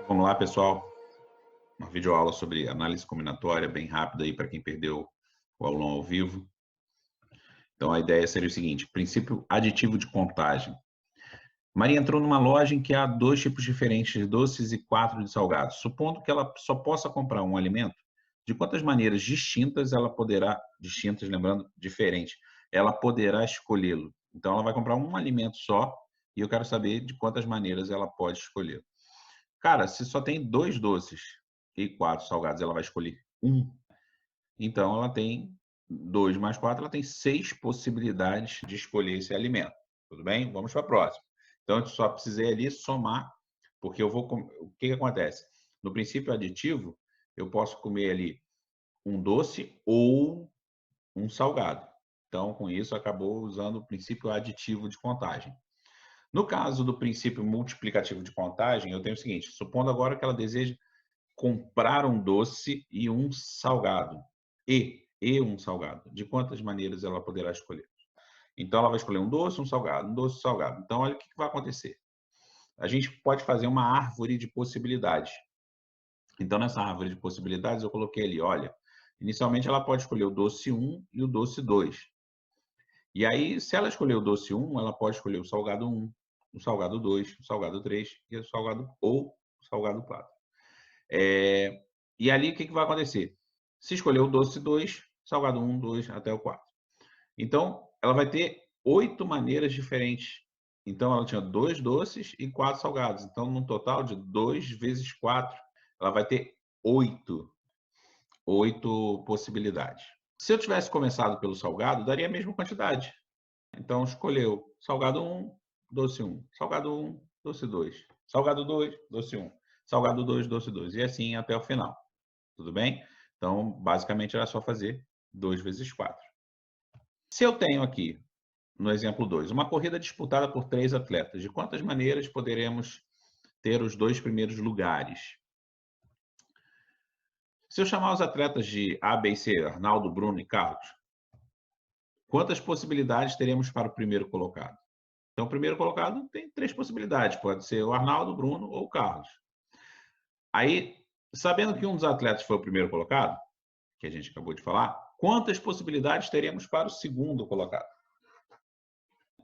Vamos lá, pessoal. Uma videoaula sobre análise combinatória, bem rápida aí para quem perdeu o aulão ao vivo. Então, a ideia seria o seguinte: princípio aditivo de contagem. Maria entrou numa loja em que há 2 tipos diferentes de doces e 4 de salgados. Supondo que ela só possa comprar um alimento, de quantas maneiras distintas ela poderá, distintas, lembrando, diferente, ela poderá escolhê-lo? Então, ela vai comprar um alimento só e eu quero saber de quantas maneiras ela pode escolher. Cara, se só tem 2 doces e 4 salgados, ela vai escolher um. Então ela tem 2 mais 4, ela tem 6 possibilidades de escolher esse alimento. Tudo bem? Vamos para a próxima. Então eu só precisei ali somar, porque eu vou o que que acontece? No princípio aditivo, eu posso comer ali um doce ou um salgado. Então, com isso, acabou usando o princípio aditivo de contagem. No caso do princípio multiplicativo de contagem, eu tenho o seguinte: supondo agora que ela deseja comprar um doce e um salgado. E um salgado. De quantas maneiras ela poderá escolher? Então, ela vai escolher um doce, um salgado, um doce, um salgado. Então, olha o que vai acontecer. A gente pode fazer uma árvore de possibilidades. Então, nessa árvore de possibilidades, eu coloquei ali, olha, inicialmente ela pode escolher o doce 1 e o doce 2. E aí, se ela escolher o doce 1, ela pode escolher o salgado 1, o salgado 2, o salgado 3 e o salgado ou o salgado 4. E ali o que vai acontecer? Se escolher o doce 2, salgado 1, 2 até o 4. Então, ela vai ter 8 maneiras diferentes. Então, ela tinha 2 doces e 4 salgados. Então, num total de 2 vezes 4, ela vai ter 8 possibilidades. Se eu tivesse começado pelo salgado, daria a mesma quantidade. Então, escolheu salgado 1, doce 1, salgado 1, doce 2, salgado 2, doce 1, salgado 2, doce 2, e assim até o final. Tudo bem? Então, basicamente, era só fazer 2 vezes 4. Se eu tenho aqui, no exemplo 2, uma corrida disputada por 3 atletas, de quantas maneiras poderemos ter os 2 primeiros lugares? Se eu chamar os atletas de A, B e C, Arnaldo, Bruno e Carlos, quantas possibilidades teremos para o primeiro colocado? Então, o primeiro colocado tem 3 possibilidades, pode ser o Arnaldo, Bruno ou o Carlos. Aí, sabendo que um dos atletas foi o primeiro colocado, que a gente acabou de falar, quantas possibilidades teremos para o segundo colocado?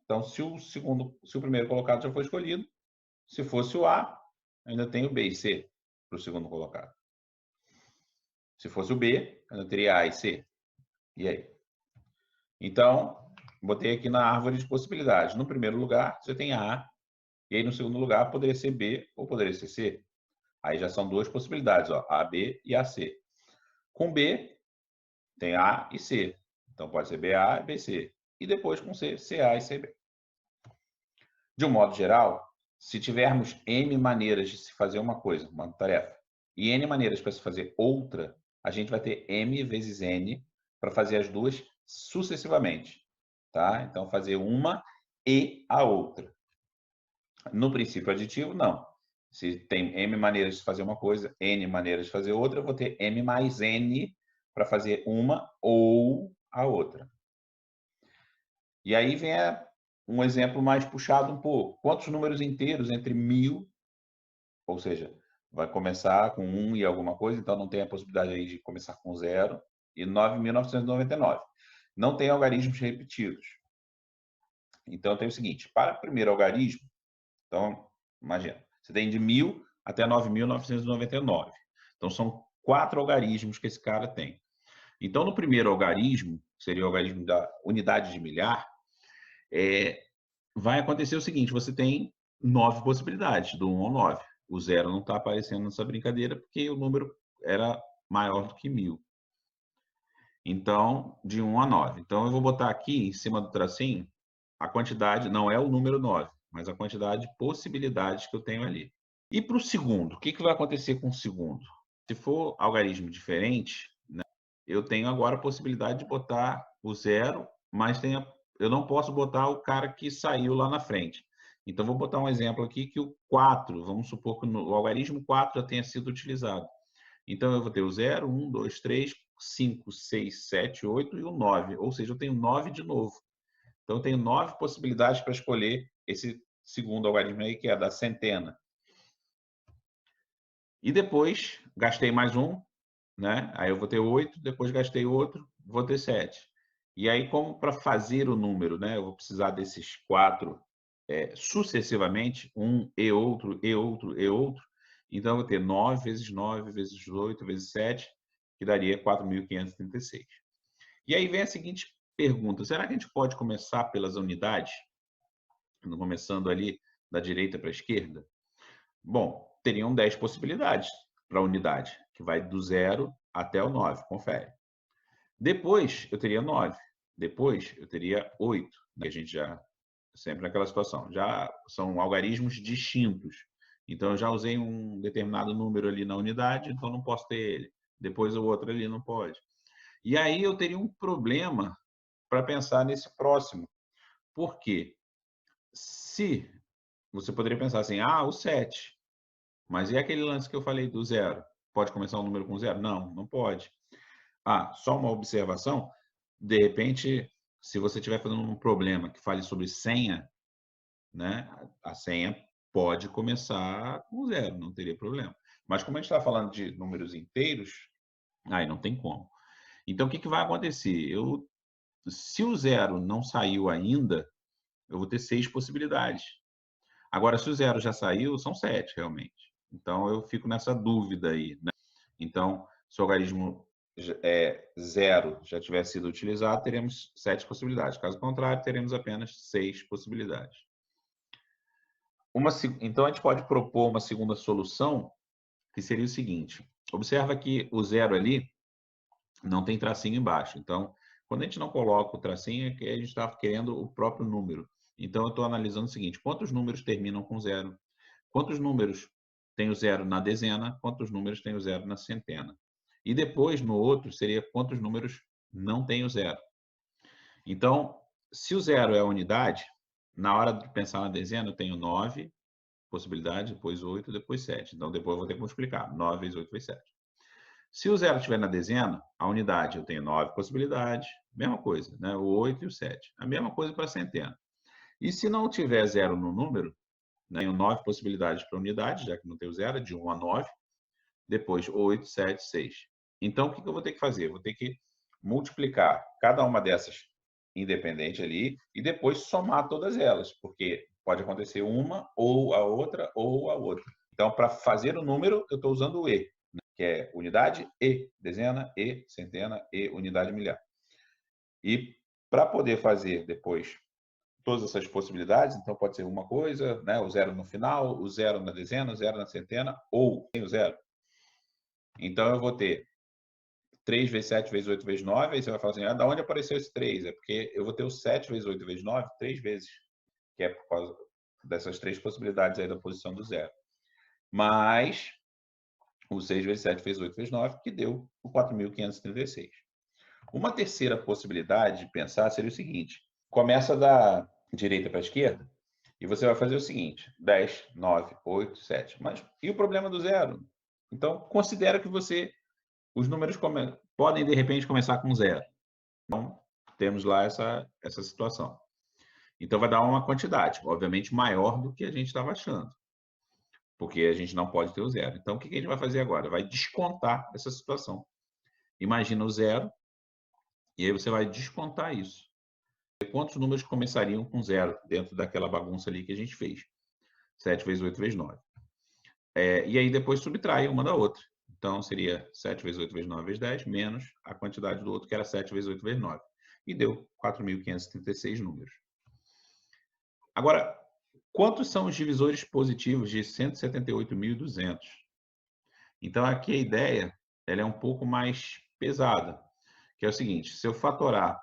Então, se o primeiro colocado já foi escolhido, se fosse o A, ainda tem o B e C para o segundo colocado. Se fosse o B, ainda teria A e C. E aí? Então, botei aqui na árvore de possibilidades. No primeiro lugar, você tem A, e aí no segundo lugar poderia ser B ou poderia ser C. Aí já são 2 possibilidades, ó, A, B e A, C. Com B, tem A e C. Então pode ser BA e BC. E depois com C, CA e CB. De um modo geral, se tivermos N maneiras de se fazer uma coisa, uma tarefa, e N maneiras para se fazer outra, a gente vai ter M vezes N para fazer as duas sucessivamente. Tá? Então, fazer uma e a outra. No princípio aditivo, não. Se tem M maneiras de fazer uma coisa, N maneiras de fazer outra, eu vou ter M mais N para fazer uma ou a outra. E aí vem um exemplo mais puxado um pouco. Quantos números inteiros entre 1000, ou seja, vai começar com 1 e alguma coisa, então não tem a possibilidade aí de começar com 0, e 9.999. Não tem algarismos repetidos. Então tem o seguinte, para o primeiro algarismo, então imagina, você tem de 1000 até 9.999. Então são 4 algarismos que esse cara tem. Então no primeiro algarismo, que seria o algarismo da unidade de milhar, vai acontecer o seguinte, você tem 9 possibilidades, do 1 ao 9. O 0 não está aparecendo nessa brincadeira porque o número era maior do que 1000. Então, de 1 a 9. Então, eu vou botar aqui, em cima do tracinho, a quantidade, não é o número 9, mas a quantidade de possibilidades que eu tenho ali. E para o segundo, o que vai acontecer com o segundo? Se for algarismo diferente, né, eu tenho agora a possibilidade de botar o 0, mas eu não posso botar o cara que saiu lá na frente. Então, vou botar um exemplo aqui que o 4, vamos supor que o algarismo 4 já tenha sido utilizado. Então, eu vou ter o 0, 1, 2, 3, 5, 6, 7, 8 e o 9. Ou seja, eu tenho 9 de novo. Então, eu tenho 9 possibilidades para escolher esse segundo algarismo aí, que é da centena. E depois gastei mais um, né? Aí eu vou ter 8, depois gastei outro, vou ter 7. E aí, como para fazer o número, né? Eu vou precisar desses 4 sucessivamente, um e outro, e outro, e outro. Então, eu vou ter 9 vezes 9 vezes 8 vezes 7, que daria 4.536. E aí vem a seguinte pergunta: será que a gente pode começar pelas unidades? Começando ali da direita para a esquerda? Bom, teriam 10 possibilidades para a unidade, que vai do 0 até o 9, confere. Depois, eu teria 9. Depois, eu teria 8, né? A gente já, sempre naquela situação, já são algarismos distintos. Então, eu já usei um determinado número ali na unidade, então não posso ter ele. Depois, o outro ali não pode. E aí, eu teria um problema para pensar nesse próximo. Por quê? Se você poderia pensar assim, o 7. Mas e aquele lance que eu falei do 0? Pode começar um número com 0? Não, não pode. Só uma observação. De repente, se você estiver fazendo um problema que fale sobre senha, né, a senha pode começar com 0, não teria problema. Mas como a gente está falando de números inteiros, aí não tem como. Então, o que vai acontecer? Se o 0 não saiu ainda, eu vou ter 6 possibilidades. Agora, se o 0 já saiu, são 7, realmente. Então, eu fico nessa dúvida aí, né? Então, se o algarismo 0 já tivesse sido utilizado, teremos 7 possibilidades. Caso contrário, teremos apenas 6 possibilidades. Então, a gente pode propor uma segunda solução, que seria o seguinte. Observa que o 0 ali não tem tracinho embaixo. Então, quando a gente não coloca o tracinho, é que a gente está querendo o próprio número. Então, eu estou analisando o seguinte: quantos números terminam com 0? Quantos números tem o 0 na dezena? Quantos números tem o 0 na centena? E depois, no outro, seria quantos números não tem o 0. Então, se o 0 é a unidade, na hora de pensar na dezena, eu tenho 9 possibilidades, depois 8, depois 7. Então, depois eu vou ter que multiplicar. 9 vezes 8 vezes 7. Se o 0 estiver na dezena, a unidade, eu tenho 9 possibilidades. Mesma coisa, né? O 8 e o 7. A mesma coisa para a centena. E se não tiver 0 no número, né, tenho 9 possibilidades para a unidade, já que não tenho 0, de 1 a 9. Depois 8, 7, 6. Então, o que eu vou ter que fazer? Vou ter que multiplicar cada uma dessas independente ali e depois somar todas elas, porque pode acontecer uma ou a outra ou a outra. Então, para fazer o número, eu estou usando o E, né, que é unidade e dezena e centena e unidade milhar. E para poder fazer depois todas essas possibilidades, então pode ser uma coisa, né, o 0 no final, o 0 na dezena, o 0 na centena ou sem o 0. Então, eu vou ter 3 vezes 7 vezes 8 vezes 9, aí você vai falar assim, da onde apareceu esse 3? É porque eu vou ter o 7 vezes 8 vezes 9 3 vezes, que é por causa dessas 3 possibilidades aí da posição do 0. Mais o 6 vezes 7 vezes 8 vezes 9, que deu o 4.536. Uma terceira possibilidade de pensar seria o seguinte: começa da direita para a esquerda e você vai fazer o seguinte: 10, 9, 8, 7. Mas e o problema do 0? Então, considera que os números podem, de repente, começar com 0. Então, temos lá essa situação. Então, vai dar uma quantidade, obviamente, maior do que a gente estava achando, porque a gente não pode ter o 0. Então, o que a gente vai fazer agora? Vai descontar essa situação. Imagina o 0, e aí você vai descontar isso. Quantos números começariam com 0 dentro daquela bagunça ali que a gente fez? 7 vezes 8 vezes 9. E aí depois subtrai uma da outra. Então, seria 7 vezes 8 vezes 9 vezes 10, menos a quantidade do outro, que era 7 vezes 8 vezes 9. E deu 4.536 números. Agora, quantos são os divisores positivos de 178.200? Então, aqui a ideia ela é um pouco mais pesada, que é o seguinte: se eu fatorar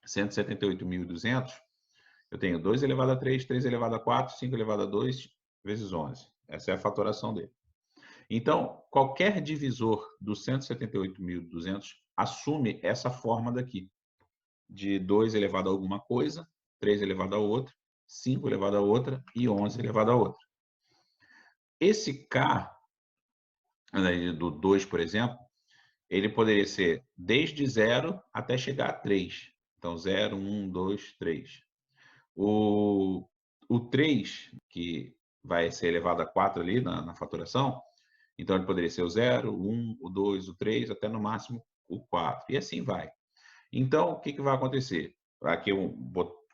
178.200, eu tenho 2 elevado a 3, 3 elevado a 4, 5 elevado a 2, vezes 11. Essa é a fatoração dele. Então, qualquer divisor do 178.200 assume essa forma daqui, de 2 elevado a alguma coisa, 3 elevado a outra, 5 elevado a outra e 11 elevado a outra. Esse K, do 2, por exemplo, ele poderia ser desde 0 até chegar a 3. Então, 0, 1, 2, 3. O 3, que vai ser elevado a 4 ali na fatoração, Então, ele poderia ser o 0, o 1, o 2, o 3, até no máximo o 4. E assim vai. Então, o que vai acontecer? Aqui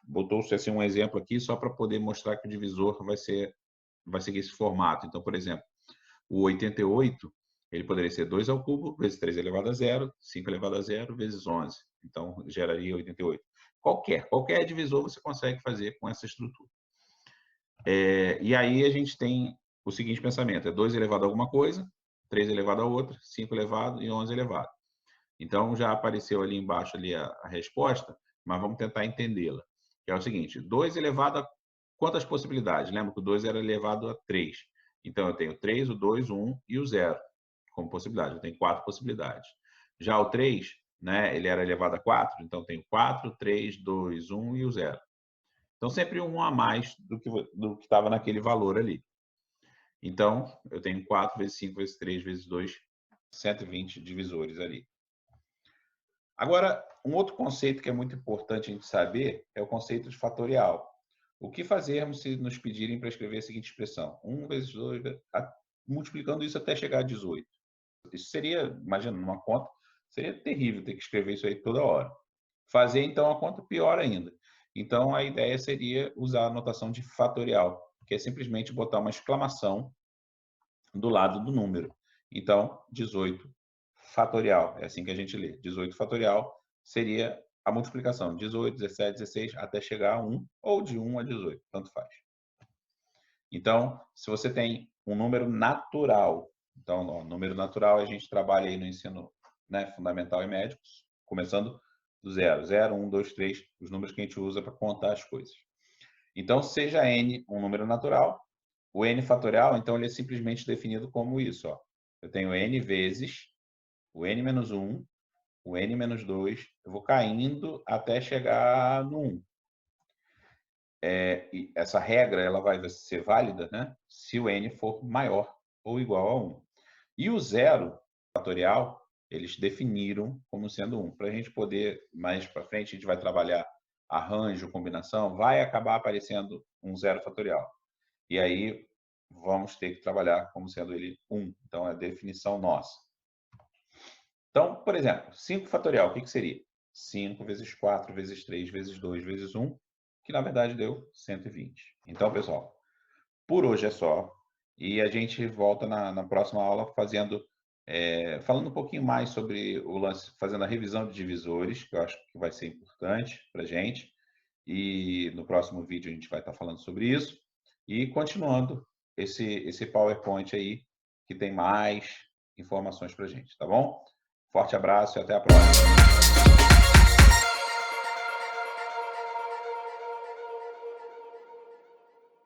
botou-se assim um exemplo aqui só para poder mostrar que o divisor vai seguir esse formato. Então, por exemplo, o 88, ele poderia ser 2 ao cubo vezes 3 elevado a 0, 5 elevado a 0 vezes 11. Então, geraria 88. Qualquer divisor você consegue fazer com essa estrutura. E aí a gente tem o seguinte pensamento: é 2 elevado a alguma coisa, 3 elevado a outra, 5 elevado e 11 elevado. Então, já apareceu ali embaixo ali a resposta, mas vamos tentar entendê-la. Que é o seguinte: 2 elevado a quantas possibilidades? Lembra que o 2 era elevado a 3. Então, eu tenho 3, o 2, o 1 e o 0 como possibilidade. Eu tenho 4 possibilidades. Já o 3, né, ele era elevado a 4, então eu tenho 4, 3, 2, 1 e o 0. Então, sempre um a mais do que estava naquele valor ali. Então, eu tenho 4 vezes 5 vezes 3 vezes 2, 120 divisores ali. Agora, um outro conceito que é muito importante a gente saber é o conceito de fatorial. O que fazermos se nos pedirem para escrever a seguinte expressão? 1 vezes 2, multiplicando isso até chegar a 18. Isso seria, imagina, numa conta, seria terrível ter que escrever isso aí toda hora. Fazer, então, a conta pior ainda. Então, a ideia seria usar a notação de fatorial, que é simplesmente botar uma exclamação do lado do número. Então, 18 fatorial, é assim que a gente lê. 18 fatorial seria a multiplicação. 18, 17, 16, até chegar a 1, ou de 1 a 18, tanto faz. Então, se você tem um número natural, então, ó, número natural a gente trabalha aí no ensino, né, fundamental e médio, começando do 0. 0, 1, 2, 3, os números que a gente usa para contar as coisas. Então, seja n um número natural, o n fatorial, então, ele é simplesmente definido como isso. Ó. Eu tenho n vezes o n menos 1, o n menos 2, eu vou caindo até chegar no 1. E essa regra ela vai ser válida, né, se o n for maior ou igual a 1. E o zero fatorial, eles definiram como sendo 1. Para a gente poder, mais para frente, a gente vai trabalhar arranjo, combinação, vai acabar aparecendo um zero fatorial. E aí vamos ter que trabalhar como sendo ele 1. Então, é a definição nossa. Então, por exemplo, 5 fatorial, o que seria? 5 vezes 4 vezes 3 vezes 2 vezes 1, que na verdade deu 120. Então, pessoal, por hoje é só. E a gente volta na próxima aula falando um pouquinho mais sobre o lance, fazendo a revisão de divisores, que eu acho que vai ser importante para a gente. E no próximo vídeo a gente vai estar falando sobre isso. E continuando esse PowerPoint aí, que tem mais informações para a gente, tá bom? Forte abraço e até a próxima.